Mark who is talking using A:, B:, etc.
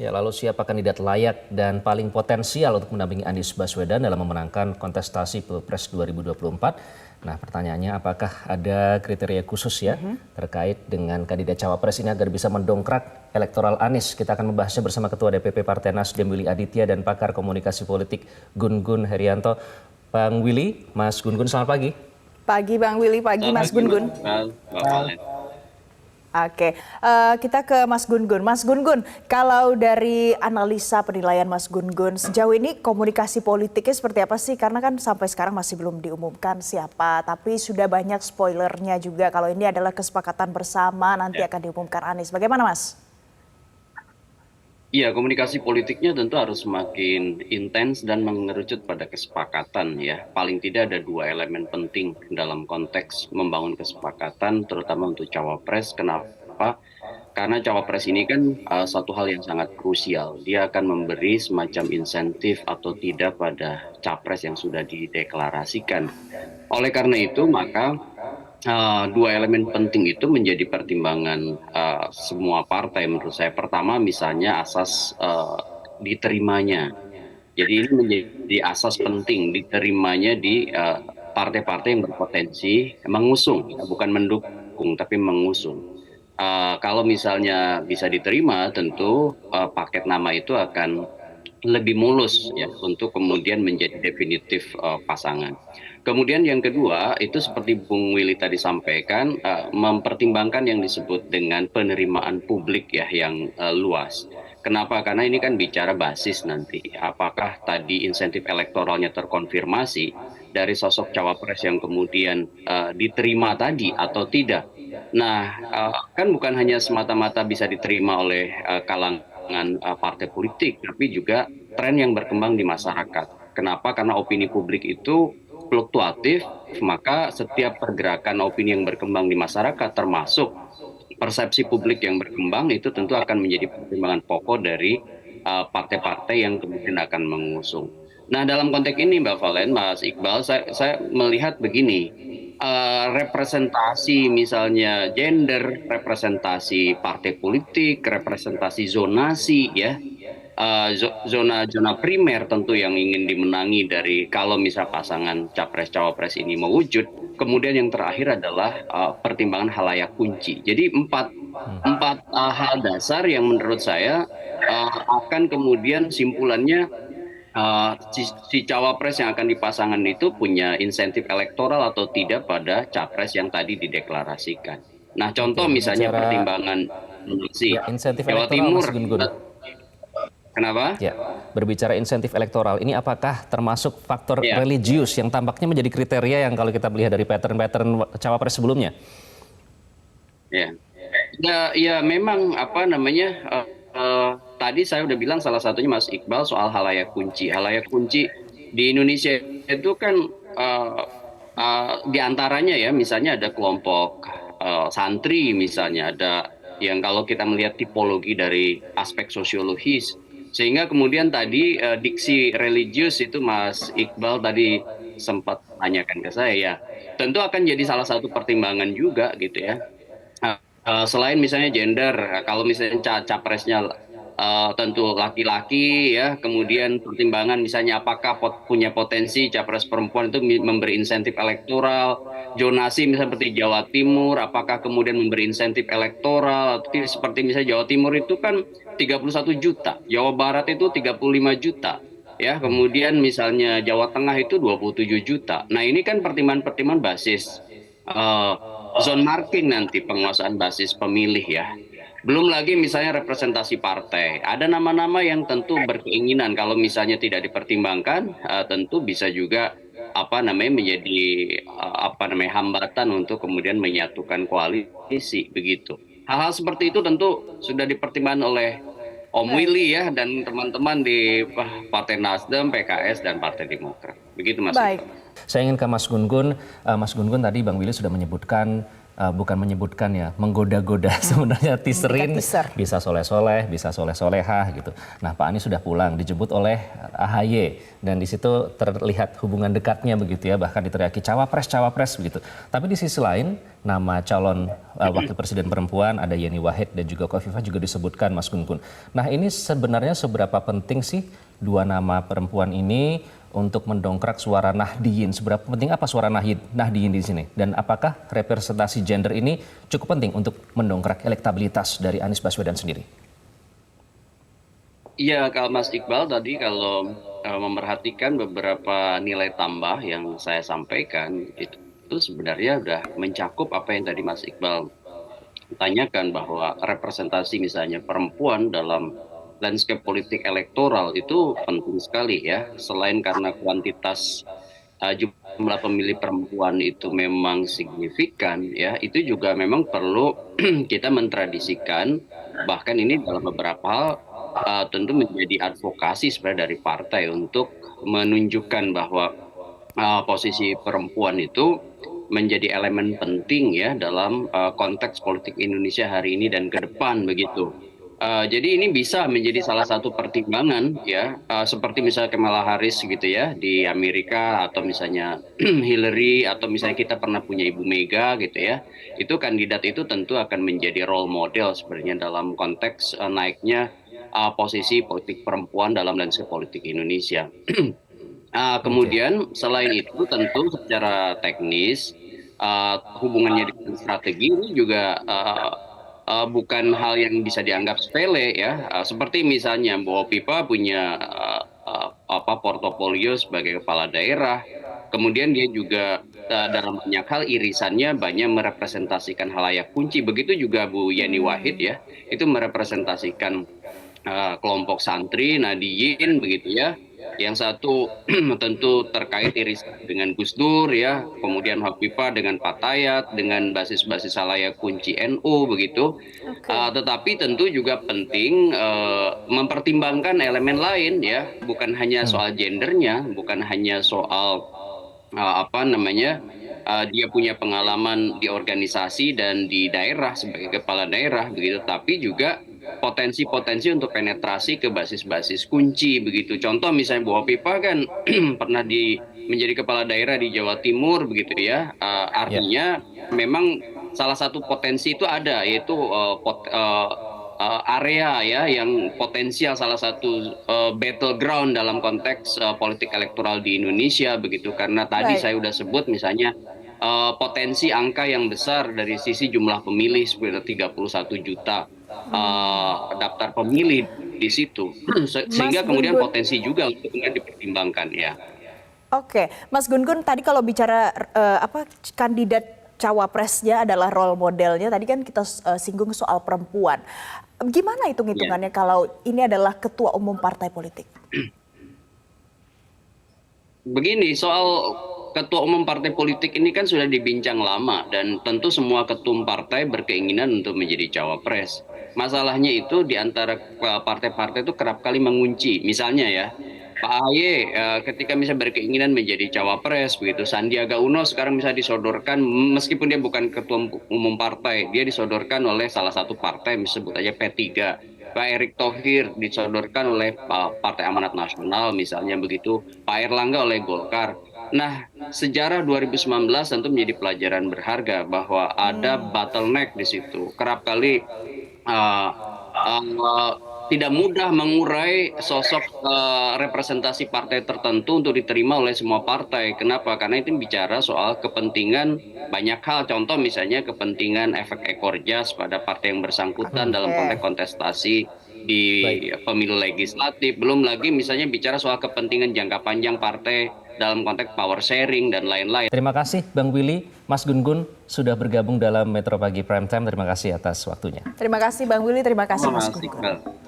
A: Ya, lalu siapa kandidat layak dan paling potensial untuk mendampingi Anies Baswedan dalam memenangkan kontestasi Pilpres 2024? Nah, pertanyaannya apakah ada kriteria khusus ya terkait dengan kandidat cawapres ini agar bisa mendongkrak elektoral Anies? Kita akan membahasnya bersama Ketua DPP Partai Nasdem Willy Aditya dan pakar komunikasi politik Gun Gun Herianto. Bang Willy, Mas Gun Gun, selamat pagi.
B: Pagi Bang Willy, pagi Mas Gun Gun. Oke, kita ke Mas Gun Gun. Mas Gun Gun, kalau dari analisa penilaian Mas Gun Gun, sejauh ini komunikasi politiknya seperti apa sih? Karena kan sampai sekarang masih belum diumumkan siapa, tapi sudah banyak spoilernya juga. Kalau ini adalah kesepakatan bersama, nanti akan diumumkan Anies. Bagaimana Mas?
C: Iya, komunikasi politiknya tentu harus semakin intens dan mengerucut pada kesepakatan ya. Paling tidak ada dua elemen penting dalam konteks membangun kesepakatan, terutama untuk cawapres. Kenapa? Karena cawapres ini kan satu hal yang sangat krusial. Dia akan memberi semacam insentif atau tidak pada capres yang sudah dideklarasikan. Oleh karena itu, maka dua elemen penting itu menjadi pertimbangan semua partai menurut saya. Pertama misalnya asas diterimanya. Jadi ini menjadi asas penting diterimanya di partai-partai yang berpotensi mengusung, bukan mendukung tapi mengusung. Kalau misalnya bisa diterima, tentu paket nama itu akan lebih mulus ya untuk kemudian menjadi definitif pasangan. Kemudian yang kedua itu seperti Bung Willy tadi sampaikan, mempertimbangkan yang disebut dengan penerimaan publik ya yang luas. Kenapa? Karena ini kan bicara basis nanti. Apakah tadi insentif elektoralnya terkonfirmasi dari sosok cawapres yang kemudian diterima tadi atau tidak. Nah, kan bukan hanya semata-mata bisa diterima oleh kalangan partai politik, tapi juga tren yang berkembang di masyarakat. Kenapa? Karena opini publik itu fluktuatif, maka setiap pergerakan opini yang berkembang di masyarakat termasuk persepsi publik yang berkembang itu tentu akan menjadi pertimbangan pokok dari partai-partai yang kemudian akan mengusung. Nah, dalam konteks ini Mbak Valen, Mas Iqbal, saya melihat begini, representasi misalnya gender, representasi partai politik, representasi zonasi ya, zona primer tentu yang ingin dimenangi dari kalau misal pasangan capres cawapres ini mewujud. Kemudian yang terakhir adalah pertimbangan halayak kunci. Jadi empat hal dasar yang menurut saya akan kemudian simpulannya si cawapres yang akan dipasangkan itu punya insentif elektoral atau tidak pada capres yang tadi dideklarasikan. Nah, contoh misalnya pertimbangan
A: insentif
C: Jawa
A: elektoral,
C: Timur.
A: Mas Gun Gun.
C: Kenapa?
A: Ya, berbicara insentif elektoral, ini apakah termasuk faktor religius yang tampaknya menjadi kriteria yang kalau kita melihat dari pattern-pattern cawapres sebelumnya?
C: Ya memang apa namanya, tadi saya udah bilang salah satunya Mas Iqbal soal halayak kunci. Halayak kunci di Indonesia itu kan diantaranya ya, misalnya ada kelompok santri misalnya, ada yang kalau kita melihat tipologi dari aspek sosiologis, sehingga kemudian tadi diksi religius itu Mas Iqbal tadi sempat tanyakan ke saya ya, tentu akan jadi salah satu pertimbangan juga gitu ya. Selain misalnya gender, kalau misalnya capresnya tentu laki-laki ya, kemudian pertimbangan misalnya apakah punya potensi capres perempuan itu memberi insentif elektoral, zonasi misalnya seperti Jawa Timur, apakah kemudian memberi insentif elektoral, seperti misalnya Jawa Timur itu kan 31 juta, Jawa Barat itu 35 juta. Ya, kemudian misalnya Jawa Tengah itu 27 juta. Nah, ini kan pertimbangan-pertimbangan basis zone marking nanti penguasaan basis pemilih ya. Belum lagi misalnya representasi partai. Ada nama-nama yang tentu berkeinginan kalau misalnya tidak dipertimbangkan, tentu bisa juga menjadi hambatan untuk kemudian menyatukan koalisi begitu. Hal-hal seperti itu tentu sudah dipertimbangkan oleh Om Willy ya dan teman-teman di Partai Nasdem, PKS dan Partai Demokrat. Begitu Mas.
B: Baik.
A: Saya ingin ke Mas Gun Gun. Mas Gun Gun, tadi Bang Willy sudah menyebutkan bukan menyebutkan ya, menggoda-goda sebenarnya teaserin
B: teaser.
A: bisa soleh-soleh, bisa soleh-solehah gitu. Nah Pak Anies sudah pulang, dijemput oleh AHY dan di situ terlihat hubungan dekatnya begitu ya, bahkan diteriaki cawapres begitu. Tapi di sisi lain nama calon wakil presiden perempuan ada Yeni Wahid dan juga Khofifah juga disebutkan Mas Gun Gun. Nah ini sebenarnya seberapa penting sih dua nama perempuan ini untuk mendongkrak suara Nahdliyin? Seberapa penting apa suara Nahdliyin di sini? Dan apakah representasi gender ini cukup penting untuk mendongkrak elektabilitas dari Anies Baswedan sendiri?
C: Iya, kalau Mas Iqbal tadi kalau memerhatikan beberapa nilai tambah yang saya sampaikan, itu sebenarnya sudah mencakup apa yang tadi Mas Iqbal tanyakan, bahwa representasi misalnya perempuan dalam landscape politik elektoral itu penting sekali ya. Selain karena kuantitas jumlah pemilih perempuan itu memang signifikan ya, itu juga memang perlu kita mentradisikan, bahkan ini dalam beberapa hal tentu menjadi advokasi sebenarnya dari partai untuk menunjukkan bahwa posisi perempuan itu menjadi elemen penting ya dalam konteks politik Indonesia hari ini dan ke depan begitu. Jadi ini bisa menjadi salah satu pertimbangan ya, seperti misalnya Kamala Harris gitu ya di Amerika, atau misalnya Hillary, atau misalnya kita pernah punya Ibu Mega gitu ya. Itu kandidat itu tentu akan menjadi role model sebenarnya dalam konteks naiknya posisi politik perempuan dalam landscape politik Indonesia. Kemudian selain itu tentu secara teknis hubungannya dengan strategi ini juga bukan hal yang bisa dianggap sepele ya. Seperti misalnya Bu Hopipa punya portofolio sebagai kepala daerah. Kemudian dia juga dalam banyak hal irisannya banyak merepresentasikan halayak kunci. Begitu juga Bu Yeni Wahid ya, itu merepresentasikan kelompok santri Nahdliyin begitu ya. Yang satu tentu terkait irisan dengan Gus Dur ya, kemudian Hopipa dengan Pak Tayat, dengan basis-basis halayak kunci NU begitu. Tetapi tentu juga penting mempertimbangkan elemen lain ya, bukan hanya soal gendernya, bukan hanya soal dia punya pengalaman di organisasi dan di daerah sebagai kepala daerah begitu, tapi juga potensi-potensi untuk penetrasi ke basis-basis kunci begitu. Contoh misalnya Bu Hopipa kan pernah menjadi kepala daerah di Jawa Timur begitu ya. Artinya memang salah satu potensi itu ada, yaitu area ya yang potensial, salah satu battleground dalam konteks politik elektoral di Indonesia begitu. Karena tadi saya sudah sebut misalnya potensi angka yang besar dari sisi jumlah pemilih sekitar 31 juta daftar pemilih di situ, sehingga kemudian potensi juga untuk kemudian dipertimbangkan ya.
B: Oke, Mas Gun Gun, tadi kalau bicara kandidat cawapresnya adalah role modelnya, tadi kan kita singgung soal perempuan. Gimana hitung-hitungannya kalau ini adalah ketua umum partai politik? Begini, soal ketua umum partai politik ini kan sudah dibincang lama, dan tentu semua ketum partai berkeinginan untuk menjadi cawapres. Masalahnya itu di antara partai-partai itu kerap kali mengunci. Misalnya ya, Pak AHY ketika misalnya berkeinginan menjadi cawapres begitu, Sandiaga Uno sekarang bisa disodorkan, meskipun dia bukan ketua umum partai, dia disodorkan oleh salah satu partai, sebut aja P3. Pak Erick Thohir disodorkan oleh Partai Amanat Nasional misalnya begitu, Pak Erlangga oleh Golkar. Nah, sejarah 2019 tentu menjadi pelajaran berharga bahwa ada bottleneck di situ. Kerap kali tidak mudah mengurai sosok representasi partai tertentu untuk diterima oleh semua partai. Kenapa? Karena itu bicara soal kepentingan banyak hal. Contoh misalnya kepentingan efek ekor jas pada partai yang bersangkutan dalam konteks kontestasi di pemilu legislatif. Belum lagi misalnya bicara soal kepentingan jangka panjang partai dalam konteks power sharing dan lain-lain.
A: Terima kasih Bang Willy, Mas Gun Gun sudah bergabung dalam Metro Pagi Prime Time. Terima kasih atas waktunya.
B: Terima kasih Bang Willy, terima kasih Mas Gun Gun.